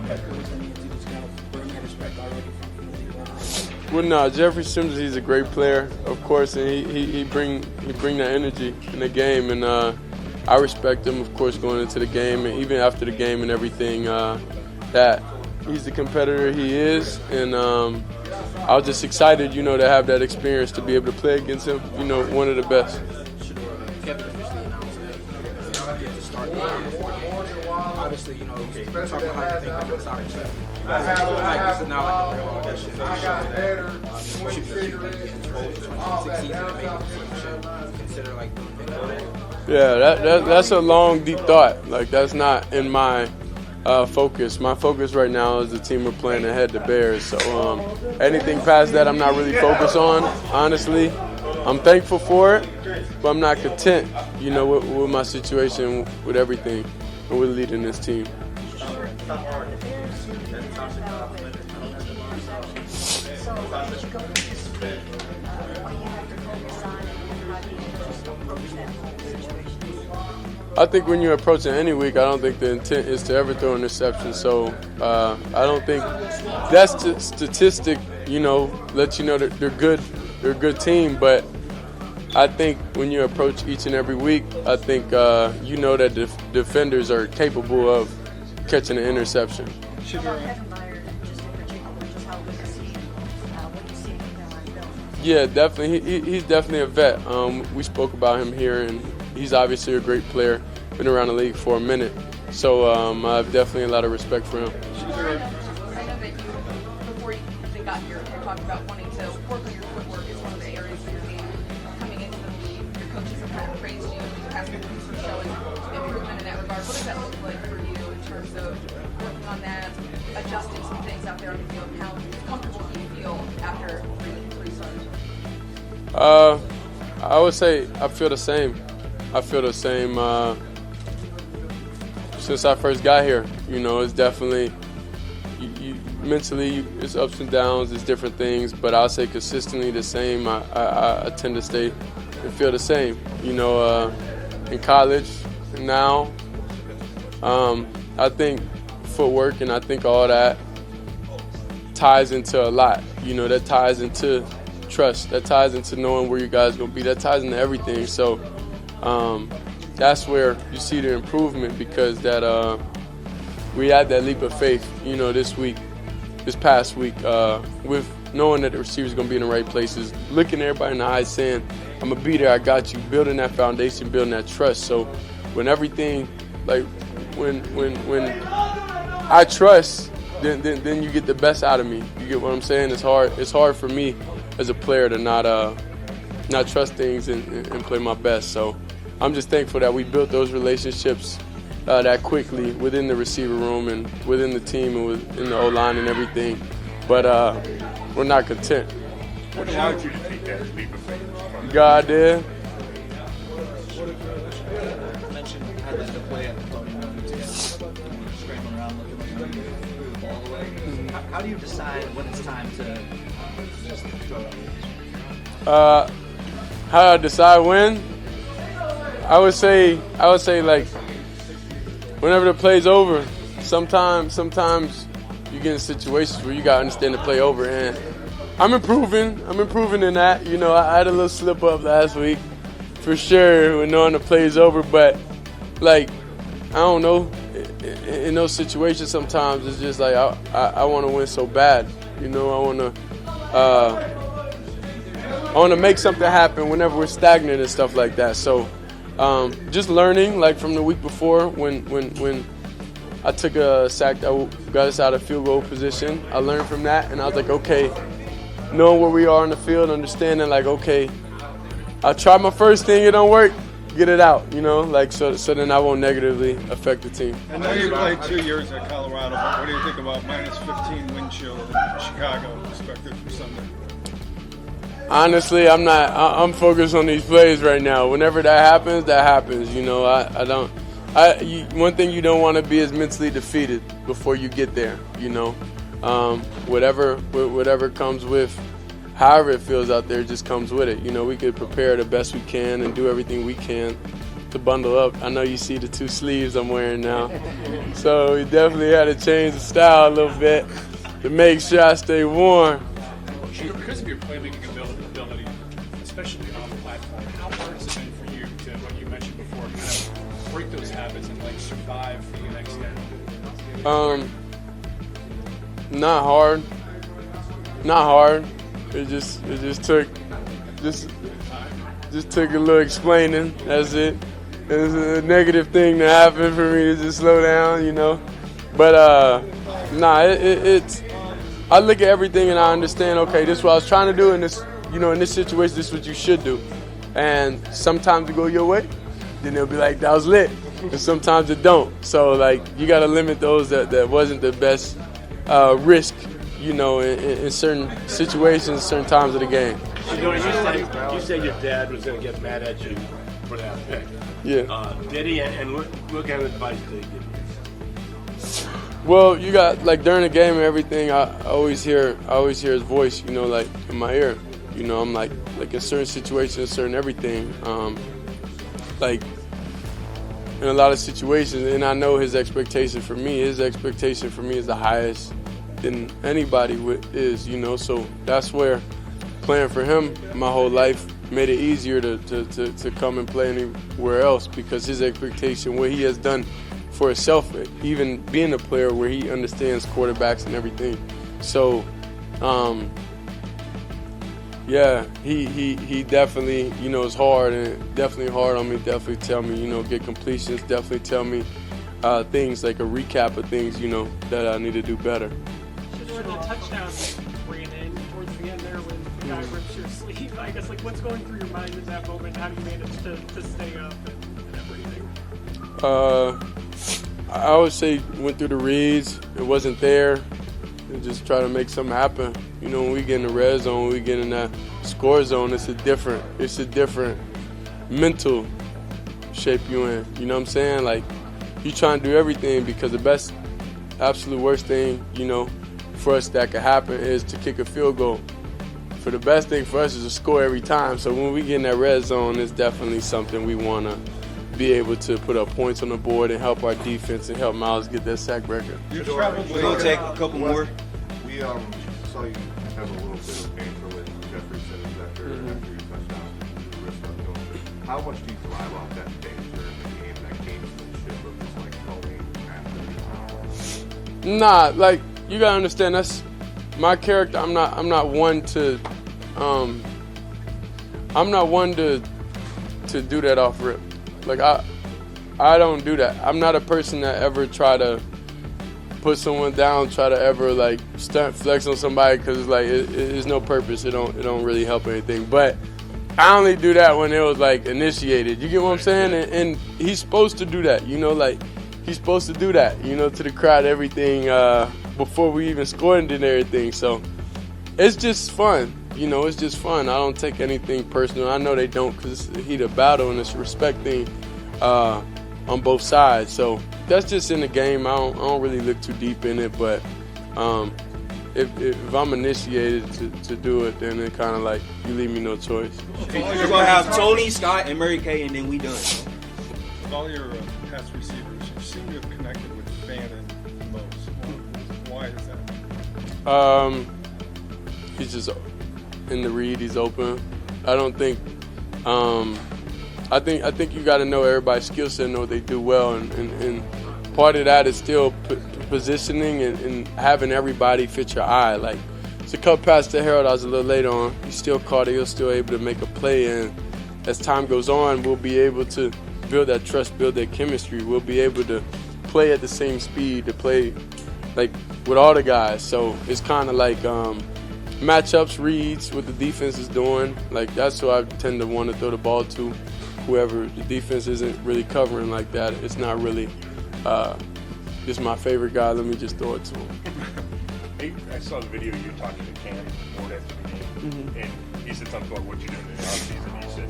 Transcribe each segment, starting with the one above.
head coach that needs to just kind of bring that respect already from the league? Well, no, Jeffrey Simmons, he's a great player, of course, and he bring that energy in the game, and I respect him, of course, going into the game, and even after the game and everything, that he's the competitor he is, and I was just excited, to have that experience to be able to play against him, one of the best. Obviously, talking about how you think about soccer stuff. This is now like a real audition. What you think you control the 2016 and maybe you should consider like doing that? Yeah, that's a long, deep thought. Like, that's not in my focus. My focus right now is the team we're playing ahead, the Bears. So anything past that, I'm not really focused on, honestly. I'm thankful for it, but I'm not content, with my situation, with everything, and with leading this team. I think when you're approaching any week, I don't think the intent is to ever throw an interception. So I don't think that statistic, lets you know that they're good. They're a good team, but I think when you approach each and every week, I think that defenders are capable of catching an interception. Yeah, definitely. He's definitely a vet. We spoke about him here, and he's obviously a great player. Been around the league for a minute, so I have definitely a lot of respect for him. I know that before you got here, you talked about wanting to work on your footwork. It's one of the areas of your game coming into the league. Your coaches have kind of praised you the past couple weeks for showing improvement in that regard. What does that look like for you in terms of working on that, adjusting some things out there on the field, and how comfortable do you feel after three starts? I would say I feel the same. I feel the same since I first got here. It's definitely mentally, it's ups and downs, it's different things, but I'll say consistently the same. I tend to stay and feel the same. In college now, I think footwork and I think all that ties into a lot. That ties into trust. That ties into knowing where you guys are going to be. That ties into everything. So that's where you see the improvement, because that we had that leap of faith, this past week, with knowing that the receiver's going to be in the right places, looking everybody in the eyes saying, I'm going to be there, I got you, building that foundation, building that trust. So when everything, like when I trust, then you get the best out of me. You get what I'm saying? It's hard for me as a player to not trust things and play my best. So I'm just thankful that we built those relationships that quickly within the receiver room and within the team and within the O-line and everything. But we're not content. What allowed you to take that leap of faith? God did. You mentioned having to play at the podium scrambling around looking like you're threw the ball away. How do you decide when it's time to just throw it? How do I decide when? I would say like whenever the play's over. Sometimes you get in situations where you gotta understand the play over, and I'm improving in that. I had a little slip up last week for sure when knowing the play's over, but like I don't know, in those situations sometimes it's just like I want to win so bad. I want to make something happen whenever we're stagnant and stuff like that. So just learning, like from the week before when I took a sack that got us out of field goal position, I learned from that, and I was like, okay, knowing where we are in the field, understanding like, okay, I tried my first thing, it don't work, get it out, so then I won't negatively affect the team. I know you played 2 years at Colorado, but what do you think about -15 wind chill in Chicago expected for Sunday? Honestly, I'm focused on these plays right now. Whenever that happens, that happens. One thing you don't want to be is mentally defeated before you get there. Whatever comes with, however it feels out there, just comes with it. We could prepare the best we can and do everything we can, to bundle up. I know you see the 2 sleeves I'm wearing now. So we definitely had to change the style a little bit to make sure I stay warm. Because of your playmaking ability, especially on the platform, how hard has it been for you to, what you mentioned before, kind of break those habits and like survive for the next day? Not hard. Not hard. It just took took a little explaining. That's it. It was a negative thing to happen for me to just slow down, you know. But it's. I look at everything and I understand. Okay, this is what I was trying to do in this. You know, in this situation, this is what you should do. And sometimes it go your way, then they'll be like, "That was lit," and sometimes it don't. So like, you got to limit those that wasn't the best risk. You know, in certain situations, certain times of the game. You said your dad was going to get mad at you for that pick. Yeah. Did he? And what kind of advice did he give you? Well, you got like during the game and everything. I always hear his voice. You know, like in my ear. You know, I'm like in certain situations, certain everything. Like in a lot of situations, and I know his expectation for me. His expectation for me is the highest than anybody is. You know, so that's where playing for him my whole life made it easier to come and play anywhere else, because his expectation, what he has done for himself, even being a player where he understands quarterbacks and everything. So, yeah, he definitely, you know, it's hard, and definitely hard on me. Definitely tell me, you know, get completions. Definitely tell me things like a recap of things, you know, that I need to do better. Shedeur, the touchdown ran in towards the end there when the guy rips your sleeve. I guess, like, what's going through your mind in that moment? How do you manage to stay up and everything? I would say went through the reads. It wasn't there. And just try to make something happen. You know, when we get in the red zone, when we get in that score zone, it's a different mental shape you in. You know what I'm saying? Like, you trying to do everything, because the absolute worst thing, you know, for us that could happen is to kick a field goal. For the best thing for us is to score every time. So when we get in that red zone, it's definitely something we want to be able to put up points on the board and help our defense and help Miles get that sack record. We're going to take a couple more. We saw you have a little bit of banter with Shedeur Sanders after your touchdown. How much do you thrive off that stage during the game, that gamesmanship of just like going after? Nah, like, you gotta understand, that's my character. I'm not one to do that off rip. Like, I don't do that. I'm not a person that ever try to put someone down, try to ever like stunt flex on somebody, because like it's no purpose. It don't really help anything. But I only do that when it was like initiated. You get what I'm saying? And he's supposed to do that. You know, like he's supposed to do that. You know, to the crowd, everything before we even scored and everything. So it's just fun. You know, it's just fun. I don't take anything personal. I know they don't, because it's a heat of battle and it's a respect thing on both sides. So that's just in the game. I don't really look too deep in it. But if I'm initiated to do it, then it kind of like, you leave me no choice. We're going to have Tony, Scott, and Mary Kay, and then we done. With all your past receivers, you seem to have connected with Shannon the most. Why is that? He's just in the read. He's open. I don't think. I think you got to know everybody's skill set and know what they do well, and part of that is still positioning and having everybody fit your eye. Like, it's a cut pass to Harold. I was a little late on. He still caught it. He was still able to make a play, and as time goes on, we'll be able to build that trust, build that chemistry. We'll be able to play at the same speed, to play like with all the guys. So it's kind of like matchups, reads, what the defense is doing. Like, that's who I tend to want to throw the ball to. Whoever the defense isn't really covering like that, it's not really this is my favorite guy, let me just throw it to him. Hey, I saw the video you talking to Cam Ward after the game, and he said something about what you're doing in the offseason. He said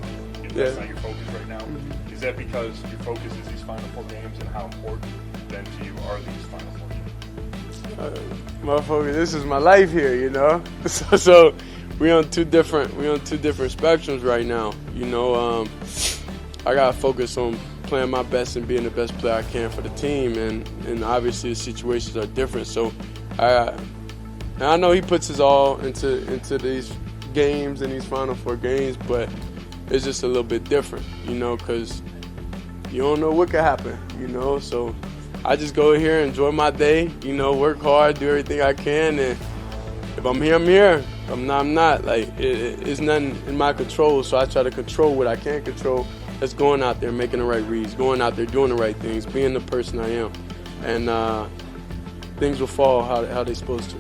that's not your focus right now. Is that because your focus is these Final Four games, and how important then to you are these Final Four games? Motherfucker, this is my life here, you know. So we on two different spectrums right now, you know. I got to focus on playing my best and being the best player I can for the team, and obviously the situations are different. So I know he puts his all into these games and these Final Four games, but it's just a little bit different, you know, because you don't know what could happen, you know. So I just go here, enjoy my day, you know, work hard, do everything I can, and if I'm here, I'm here. If I'm not, I'm not. Like, it's nothing in my control, so I try to control what I can control. That's going out there, making the right reads, going out there, doing the right things, being the person I am. And things will fall how they're supposed to.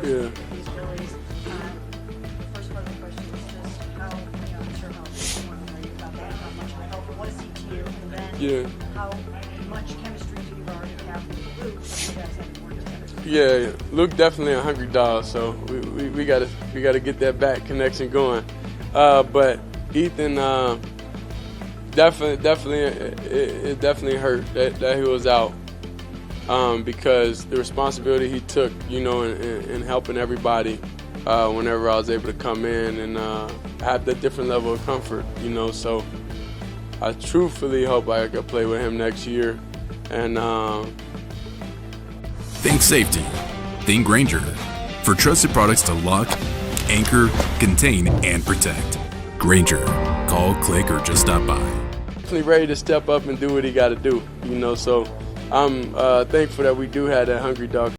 Yeah. First part of the question is just how, I'm sure how you want to about that, how much help was he to you, and then how much chemistry do you already have with Luke? You guys have worked together. Yeah, Luke definitely a hungry dog, so we gotta get that back connection going. But Ethan, definitely it definitely hurt that he was out. Because the responsibility he took, you know, in helping everybody whenever I was able to come in and have that different level of comfort, you know. So I truthfully hope I could play with him next year. And think safety. Think Grainger. For trusted products to lock, anchor, contain, and protect. Grainger. Call, click, or just stop by. Definitely ready to step up and do what he got to do, you know. So I'm thankful that we do have that hungry dog.